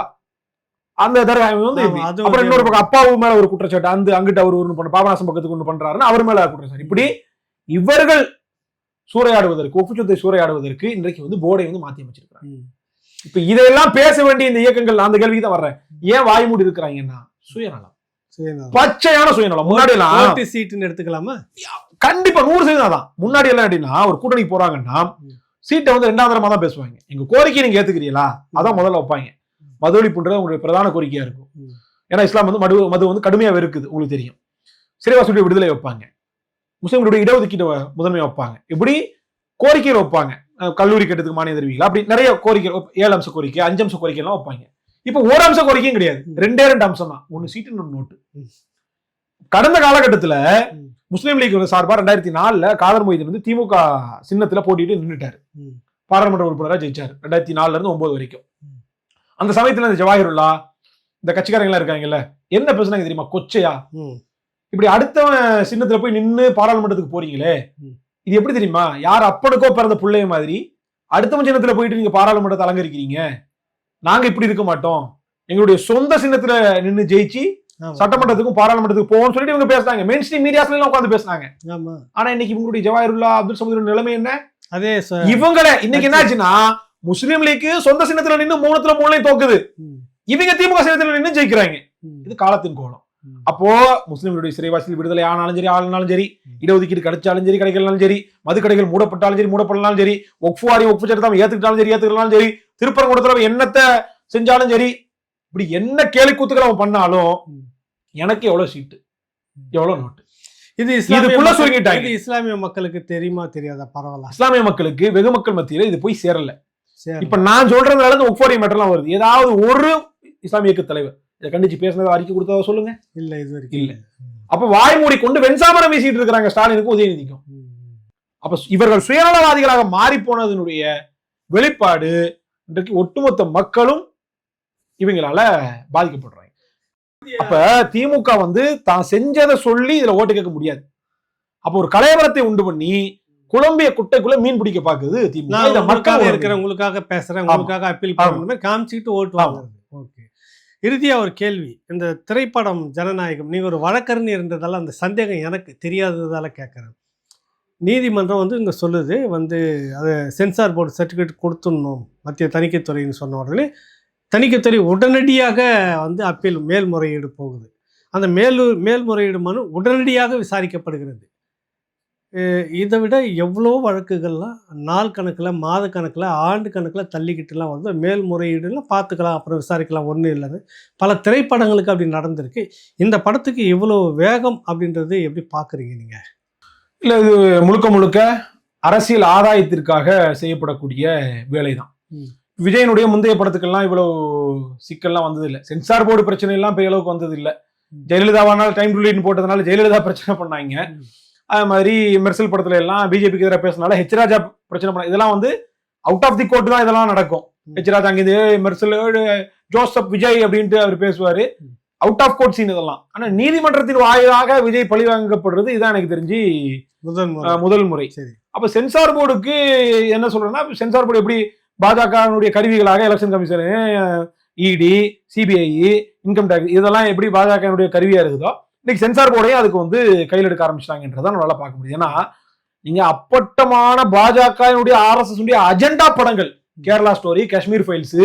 அந்த தர்கா வந்து அப்புறம் இன்னொரு பக்கம் அப்பாவு மேல ஒரு குற்றச்சாட்டு, அந்த அங்கிட்ட அவர் ஒண்ணு பண்ண பாபநாசம் பக்கத்துக்கு ஒண்ணு பண்றாருன்னு அவர் மேல குற்றச்சாட்டு. இப்படி இவர்கள் சூறையாடுவதற்கு, வக்ஃப் சொத்தை சூறையாடுவதற்கு இன்றைக்கு வந்து போர்டை வந்து மாத்தி அமைச்சிருக்காங்க. இப்ப இதெல்லாம் பேச வேண்டிய இந்த இயக்கங்கள், அந்த கேள்விக்கு தான் வர்றேன், ஏன் வாய் மூடி இருக்கிறாங்கன்னா சுயநலம், பச்சையான சுயநலம். முன்னாடி எல்லாம் சீட்டுன்னு எடுத்துக்கலாமா? கண்டிப்பா 100% தான். முன்னாடி எல்லாம் எப்படின்னா ஒரு கூட்டணிக்கு போறாங்கன்னா சீட்டை வந்து 2வது தரமா தான் பேசுவாங்க. எங்க கோரிக்கை நீங்க ஏத்துக்கிறீங்களா அதான் முதல்ல வைப்பாங்க. மது ஒழிப்புன்றது உங்களுடைய பிரதான கோரிக்கையா இருக்கும். ஏன்னா இஸ்லாம் வந்து மது வந்து கடுமையா இருக்குது, உங்களுக்கு தெரியும். சிறைவாசியுடைய விடுதலை வைப்பாங்க, முஸ்லிம்களுடைய இடஒதுக்கீடு முதன்மை வைப்பாங்க, இப்படி கோரிக்கைகள் வைப்பாங்க. கல்லூரி கட்டத்துக்கு மானியம் தருவீங்களா, அப்படி நிறைய கோரிக்கை, 7 அம்ச கோரிக்கை, 5 அம்ச கோரிக்கை எல்லாம் வைப்பாங்க. இப்ப 1 அம்ச கோரிக்கையும் கிடையாது, 2 அம்சம் தான். 1 சீட்டு 1 நோட்டு. கடந்த காலகட்டத்துல முஸ்லீம் லீக் சார்பா 2004 காதர் மொய்தீன் வந்து திமுக சின்னத்துல போட்டிட்டு நின்றுட்டாரு. பாராளுமன்ற உறுப்பினராக ஜெயிச்சாரு 2004 இருந்து 2009 வரைக்கும். அந்த சமயத்துல இந்த ஜவாஹிருல்லா, இந்த கட்சிக்காரங்களா இருக்காங்கல்ல, என்ன பேசுனாங்க தெரியுமா? கொச்சையா, இப்படி அடுத்தவன் சின்னத்துல போய் நின்னு பாராளுமன்றத்துக்கு போறீங்களே, இது எப்படி தெரியுமா? யார் அப்பனுக்கோ பிறந்த பிள்ளைய மாதிரி அடுத்தவன் சின்னத்துல போயிட்டு நீங்க பாராளுமன்றத்தை அலங்கரிக்கிறீங்க. நாங்க இப்படி இருக்க மாட்டோம், எங்களுடைய சொந்த சின்னத்துல நின்னு ஜெயிச்சு சட்டமன்றத்துக்கும் பாராளுமன்றத்துக்கு போவோம்னு சொல்லிட்டு இவங்க பேசுறாங்க. மெயின் ஸ்ட்ரீம் மீடியாஸ்ல எல்லாம் உட்காந்து பேசுனாங்க. ஆனா இன்னைக்கு இவங்களுடைய ஜவாஹிருல்லா, அப்துல் சமீர் நிலைமை என்ன? அதே இவங்கள இன்னைக்கு என்ன ஆச்சுன்னா முஸ்லீம் லீக் சொந்த சின்னத்துல நின்னு 3த்துல 3லையும் தோக்குது, இவங்க திமுக சின்னத்துல நின்னு ஜெயிக்கிறாங்க. இது காலத்தின் கோலம். அப்போ முஸ்லிம்களுடைய சிறைவாசிகள் விடுதலை ஆனாலும் சரி, ஆனாலும் சரி, இடஒதுக்கீடு கிடைச்சாலும் சரி, கிடைக்கலாலும் சரி, மது கடைகள் மூடப்பட்டாலும் சரி, மூடப்படலாம் சரி, வக்ஃப் வாரியம் வக்ஃப் சட்டத்தை ஏத்துக்கிட்டாலும் சரி, ஏத்துக்கலாம் சரி, திருப்பரங்குன்றத்துல என்னத்தை செஞ்சாலும் சரி, இப்படி என்ன கேலி கூத்துக்கள் அவன் பண்ணாலும் எனக்கு எவ்வளவு சீட்டு, எவ்வளவு நோட்டு, இது இஸ்லாமிய மக்களுக்கு தெரியுமா தெரியாதா? பரவாயில்ல, இஸ்லாமிய மக்களுக்கு, வெகு மக்கள் மத்தியில இது போய் சேரல. இப்ப நான் சொல்றதுனால இந்த வக்ஃப் வாரியம் மேட்டர்லாம் வருது. ஏதாவது ஒரு இஸ்லாமிய இயக்க தலைவர் இதை கண்டிச்சு பேசினதை அறிக்கை கொடுத்தா சொல்லுங்க. இல்ல, இது வரைக்கும் இல்ல. அப்ப வாய் மூடி கொண்டு வெண்சாமரம் வீசிட்டு இருக்கிறாங்க ஸ்டாலினுக்கும் உதயநிதிக்கும். அப்ப இவர்கள் சுயநலவாதிகளாக மாறி போனதனுடைய வெளிப்பாடு இன்றைக்கு ஒட்டுமொத்த மக்களும் இவங்களால பாதிக்கப்படுறாங்க. அப்ப திமுக வந்து தான் செஞ்சதை சொல்லி இதுல ஓட்டு கேட்க முடியாது. அப்ப ஒரு கலைவரத்தை உண்டு பண்ணி குழம்பிய குட்டைக்குள்ள மீன் பிடிக்க பாக்குது திமுக. மக்கள் இருக்கிற உங்களுக்காக பேசுறேன், உங்களுக்காக அப்பீல் பண்ண காமிச்சுட்டு ஓட்டு வாங்குறது. ஓகே, இறுதியா ஒரு கேள்வி. இந்த திரைப்படம் ஜனநாயகம், நீங்க ஒரு வழக்கறிஞர் இருந்ததால அந்த சந்தேகம் எனக்கு தெரியாததால கேட்கறேன். நீதிமன்றம் வந்து இங்க சொல்லுது வந்து அதை சென்சார் போர்டு சர்டிஃபிகேட் கொடுத்துடணும் மத்திய தணிக்கைத்துறைன்னு சொன்ன உடனே தணிக்கைத்துறை உடனடியாக வந்து அப்பீல் மேல்முறையீடு போகுது. அந்த மேல்முறையீடு மனு உடனடியாக விசாரிக்கப்படுகிறது. இதை விட எவ்வளோ வழக்குகள்லாம் நாள் கணக்கில், மாத கணக்கில், ஆண்டு கணக்கில் தள்ளிக்கிட்டுலாம் வந்து மேல்முறையீடுலாம் பார்த்துக்கலாம், அப்புறம் விசாரிக்கலாம், ஒன்றும் இல்லைன்னு பல திரைப்படங்களுக்கு அப்படி நடந்திருக்கு. இந்த படத்துக்கு இவ்வளோ வேகம் அப்படின்றது எப்படி பார்க்குறீங்க நீங்கள்? இல்லை, இது முழுக்க முழுக்க அரசியல் ஆதாயத்திற்காக செய்யப்படக்கூடிய வேலைதான். விஜயனுடைய முந்தைய படத்துக்கெல்லாம் இவ்வளவு சிக்கல்லாம் வந்தது இல்லை. சென்சார் போர்டு பிரச்சனை எல்லாம் பெரிய அளவுக்கு வந்தது இல்லை. ஜெயலலிதாவானால் டைம் டு போட்டதுனால ஜெயலலிதா பிரச்சனை பண்ணாங்க. அது மாதிரி மெர்சல் படத்துல எல்லாம் பிஜேபிக்கு எதிராக பேசினால ஹெச் ராஜா பிரச்சனை பண்ண, இதெல்லாம் வந்து அவுட் ஆஃப் தி கோர்ட் தான் இதெல்லாம் நடக்கும். ஹெச் ராஜா அங்கே மெர்சல் ஜோசப் விஜய் அப்படின்ட்டு அவர் பேசுவாரு, அவுட் ஆஃப் கோர்ட் சீன் இதெல்லாம். ஆனா நீதிமன்றத்தின் வாயிலாக விஜய் பழி வாங்கப்படுறது இதான் எனக்கு தெரிஞ்சு முதல் முறை. அப்ப சென்சார் போர்டுக்கு என்ன சொல்றேன்னா, சென்சார் போர்டு எப்படி பாஜகவுடைய கருவிகளாக எலெக்ஷன் கமிஷன், இடி, சிபிஐ, இன்கம் டேக்ஸ் இதெல்லாம் எப்படி பாஜகவுடைய கருவியா இருக்குதோ, இன்னைக்கு சென்சார் போர்டையும் அதுக்கு வந்து கையில் எடுக்க ஆரம்பிச்சிட்டாங்கன்றதான் நம்மளால பார்க்க முடியும். ஏன்னா நீங்க அப்பட்டமான பாஜகவுடைய RSS உடைய அஜெண்டா படங்கள், கேரளா ஸ்டோரி, காஷ்மீர் ஃபைல்ஸ்,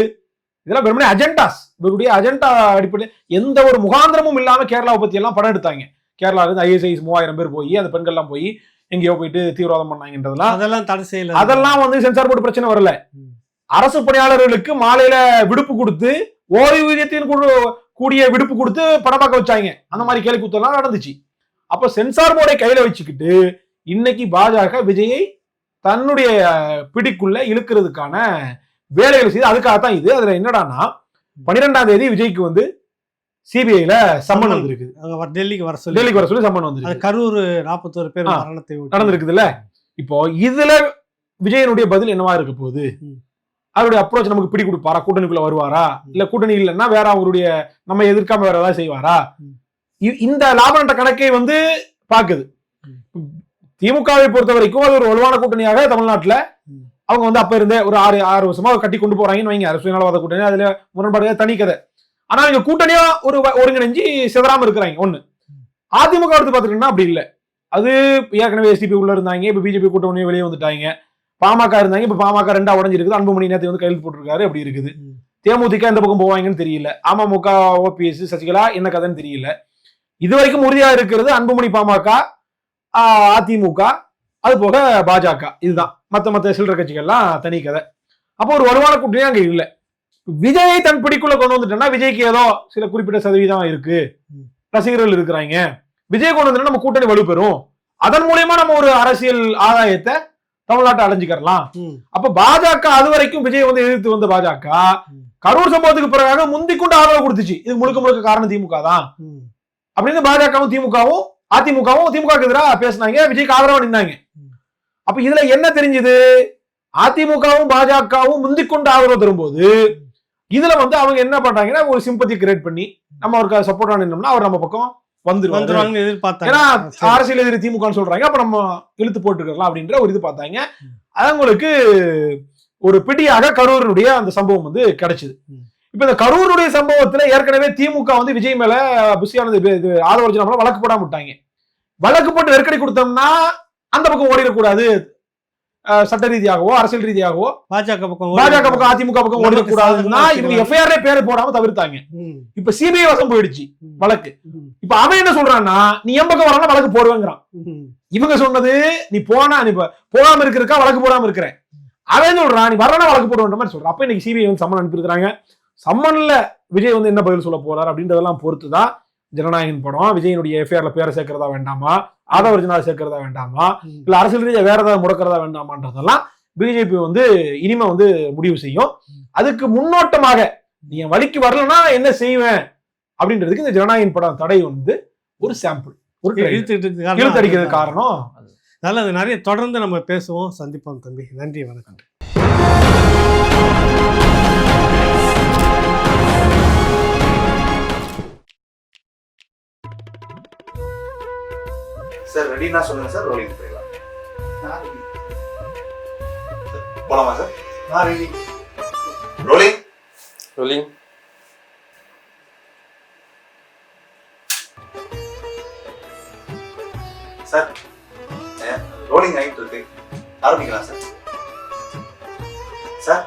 இதெல்லாம் வெறுமனே அஜெண்டாஸ். இவருடைய அஜெண்டா அடிப்படையில் எந்த ஒரு முகாந்திரமும் இல்லாம கேரளாவை பத்தி எல்லாம் படம் எடுத்தாங்க. கேரளால இருந்து ISIS 3000 பேர் போய் அந்த பெண்கள்லாம் போய் எங்கேயோ போயிட்டு தீவிரவாதம் பண்ணாங்கன்றதெல்லாம் அதெல்லாம் தடை செய்யல. அதெல்லாம் வந்து சென்சார் போர்டு பிரச்சனை வரல. அரசு பணியாளர்களுக்கு மாலையில விடுப்பு கொடுத்து, ஓய்வூதியத்தின் கூடிய விடுப்பு கொடுத்து படம் பார்க்க வச்சாங்க. அந்த மாதிரி கேள்வி கூத்தெல்லாம் நடந்துச்சு. அப்ப சென்சார் போர்டை கையில வச்சுக்கிட்டு இன்னைக்கு பாஜக விஜயை தன்னுடைய பிடிக்குள்ள இழுக்கிறதுக்கான வேலைகள் செய்து அதுக்காகத்தான் இது. அதுல என்னடான்னா 12ஆம் தேதி விஜய்க்கு வந்து சிபிஐல சம்மன் வந்திருக்கு. டெல்லிக்கு வர சொல்லி சம்மன் வந்து கரூர் 41 பேர் மரணத்தை நடந்திருக்குதுல்ல. இப்போ இதுல விஜயனுடைய பதில் என்னவா இருக்க போகுது? அவருடைய அப்ரோச் நமக்கு பிடி கொடுப்பாரா? கூட்டணிக்குள்ள வருவாரா? இல்ல கூட்டணி இல்லைன்னா வேற அவருடைய நம்ம எதிர்க்காம வேற ஏதாவது செய்வாரா? இந்த லாப நட்ட கணக்கை வந்து பாக்குது. திமுகவை பொறுத்த வரைக்கும் அது ஒரு வலுவான கூட்டணியாக தமிழ்நாட்டுல அவங்க வந்து அப்ப இருந்தே ஒரு 6 வருஷமா கட்டி கொண்டு போறாங்கன்னு வைங்க. சுயநலவாத கூட்டணி, அதுல முரண்பாடு தனி கதை. ஆனா இங்க கூட்டணியா ஒரு ஒருங்கிணைஞ்சு சிதறாம இருக்கிறாங்க. ஒண்ணு அதிமுக எடுத்து பாத்துக்கிட்டோம்னா அப்படி இல்லை. அது ஏற்கனவே எஸ்டிபி உள்ள இருந்தாங்க, இப்ப பிஜேபி கூட்டணி வெளியே வந்துட்டாங்க. பாமக இருந்தாங்க, இப்ப பாமக 2ஆ உடஞ்சிருக்குது. அன்புமணி நேரத்தை வந்து கையெழுத்து போட்டிருக்காரு, அப்படி இருக்குது. தேமுதிக எந்த பக்கம் போவாங்கன்னு தெரியல. அமமுக, OPS, சசிகலா என்ன கதைன்னு தெரியல. இது வரைக்கும் உறுதியா இருக்கிறது அன்புமணி, பாமக, அதிமுக, அது போக பாஜக. இதுதான். மத்த சில்லற கட்சிகள்லாம் தனி கதை. அப்போ ஒரு வலுவான கூட்டணி அங்க இல்லை. விஜயை தன் பிடிக்குள்ள கொண்டு வந்துட்டோம்னா விஜய்க்கு ஏதோ சில குறிப்பிட்ட சதவீதம் இருக்கு, ரசிகர்கள் இருக்கிறாங்க. விஜய் கொண்டு வந்து நம்ம கூட்டணி வலுப்பெறும். அதன் மூலியமா நம்ம ஒரு அரசியல் ஆதாயத்தை தமிழ்நாட்டை அடைஞ்சுக்கலாம். அப்ப பாஜக அது வரைக்கும் விஜய் வந்து எதிர்த்து வந்த பாஜக கரூர் சம்பவத்துக்கு பிறகு முந்திக்கொண்டு ஆதரவு கொடுத்துச்சு. இது முழுக்க காரணம் திமுக தான் அப்படின்னு பாஜகவும் திமுகவும் அதிமுகவும் திமுகவுக்கு எதிராக பேசினாங்க, விஜய்க்கு ஆதரவா நின்னாங்க. அப்ப இதுல என்ன தெரிஞ்சது? அதிமுகவும் பாஜகவும் முந்திக்கொண்டு ஆதரவு தரும்போது இதுல வந்து அவங்க என்ன பண்றாங்கன்னா ஒரு சிம்பத்தி கிரியேட் பண்ணி நம்ம அவருக்கு சப்போர்ட் நின்னோம்னா அவர் நம்ம பக்கம் வந்துருவாங்க எதிர்பார்த்தாங்க. ஏன்னா அரசியல் எதிரி திமுகன்னு சொல்றாங்க, அப்ப நம்ம இழுத்து போட்டுக்கலாம் அப்படின்ற ஒரு இது பார்த்தாங்க. அவங்களுக்கு ஒரு பிடியாக கரூருடைய அந்த சம்பவம் வந்து கிடைச்சது. இப்ப இந்த கரூருடைய சம்பவத்துல ஏற்கனவே திமுக வந்து விஜய் மேல புஷியானது ஆதரவு வழக்கு போடாம விட்டாங்க. வழக்கு போட்டு நெருக்கடி கொடுத்தோம்னா அந்த பக்கம் ஓடிடக்கூடாது, சட்ட ரீதியாகவோ அரசியல் ரீதியாகவோ பாஜக பக்கம் அதிமுக பக்கம் ஓடிடக்கூடாதுன்னா இவங்க எஃப்ஐஆர்ல பேரை போடாம தவிர்த்தாங்க. இப்ப சிபிஐ வசம் போயிடுச்சு வழக்கு. இப்ப அவன் என்ன சொல்றான்னா, நீ என் பக்கம் வரணும் வழக்கு போடுவேங்கிறான். இவங்க சொன்னது நீ போனா நீ போகாம இருக்கிறக்கா வழக்கு போடாம இருக்கிறேன். அவன் சொல்றான் நீ வரனா வழக்கு போடுவேன்ற மாதிரி சொல்றான். அப்ப இன்னைக்கு சிபிஐ வந்து சம்மன் அனுப்பியிருக்காங்க. சம்மன்ல விஜய் வந்து என்ன பதில் சொல்ல போறாரு அப்படின்றதெல்லாம் பொறுத்துதான் ஜனநாயகன் படம் விஜயனுடைய எஃப்ஐஆர்ல பேரை சேர்க்கிறதா வேண்டாமா, ஆதவர்ஜனாவை சேர்க்கிறதா வேண்டாமா, இல்ல அரசியல் ரீதியா வேற ஏதாவது முடக்கிறதா வேண்டாமான்றதெல்லாம் பிஜேபி வந்து இனிமே வந்து முடிவு செய்யும். அதுக்கு முன்னோட்டமாக நீ வழிக்கு வரலன்னா என்ன செய்வேன் அப்படின்றதுக்கு இந்த ஜனநாயகன் படம் தடை வந்து ஒரு சாம்பிள், ஒரு இழுத்தடிக்கிறது காரணம். நல்லது. நிறைய தொடர்ந்து நம்ம பேசுவோம், சந்திப்போம் தம்பி. நன்றி, வணக்கம். சார் ரெடினா சொல்லுங்க சார், ரோலிங் போயிடலாம். போலாமா sir? Ready. Rolling. Sir rolling ஆயிட்டு இருக்கு, ஆரம்பிக்கலாம் சார். சார்